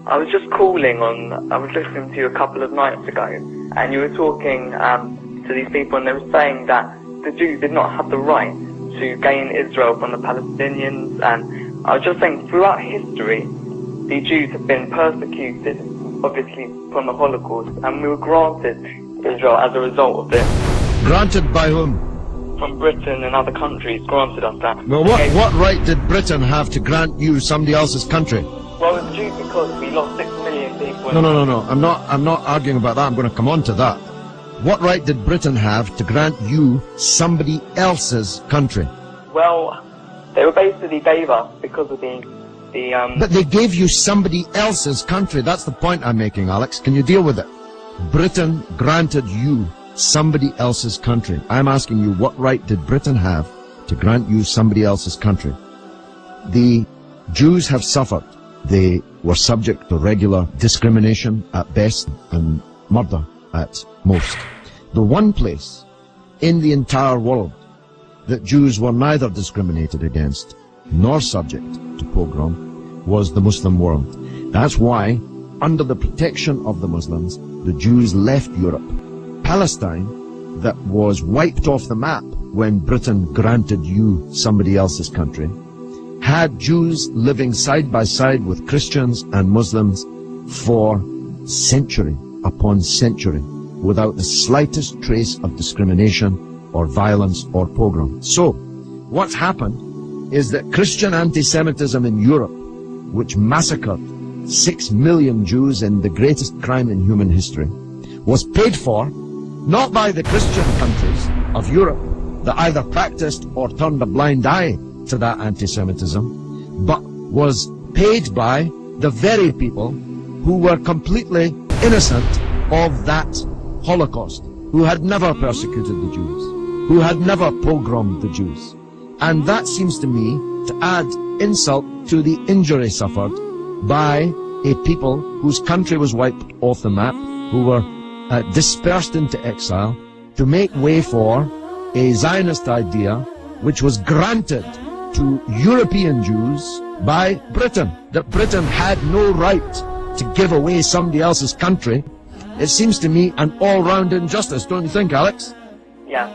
I was just calling on, I was listening to you a couple of nights ago, and you were talking to these people, and they were saying that the Jews did not have the right to gain Israel from the Palestinians, and I was just saying, throughout history, the Jews have been persecuted, obviously, from the Holocaust, and we were granted Israel as a result of this. Granted by whom? From Britain and other countries granted us that. Well, what right did Britain have to grant you somebody else's country? Well, it's due because we lost 6 million people. No. I'm not arguing about that. I'm going to come on to that. What right did Britain have to grant you somebody else's country? Well, they were basically gave us because of the But they gave you somebody else's country. That's the point I'm making, Alex. Can you deal with it? Britain granted you somebody else's country. I'm asking you, what right did Britain have to grant you somebody else's country? The Jews have suffered. They were subject to regular discrimination at best and murder at most. The one place in the entire world that Jews were neither discriminated against nor subject to pogrom was the Muslim world. That's why, under the protection of the Muslims, the Jews left Europe. Palestine, that was wiped off the map when Britain granted you somebody else's country, had Jews living side by side with Christians and Muslims for century upon century without the slightest trace of discrimination or violence or pogrom. So, what's happened is that Christian anti-Semitism in Europe, which massacred 6 million Jews in the greatest crime in human history, was paid for not by the Christian countries of Europe that either practiced or turned a blind eye to that anti-Semitism, but was paid by the very people who were completely innocent of that Holocaust, who had never persecuted the Jews, who had never pogromed the Jews. And that seems to me to add insult to the injury suffered by a people whose country was wiped off the map, who were dispersed into exile, to make way for a Zionist idea which was granted to European Jews by Britain, that Britain had no right to give away somebody else's country. It seems to me an all-round injustice, don't you think, Alex? Yeah.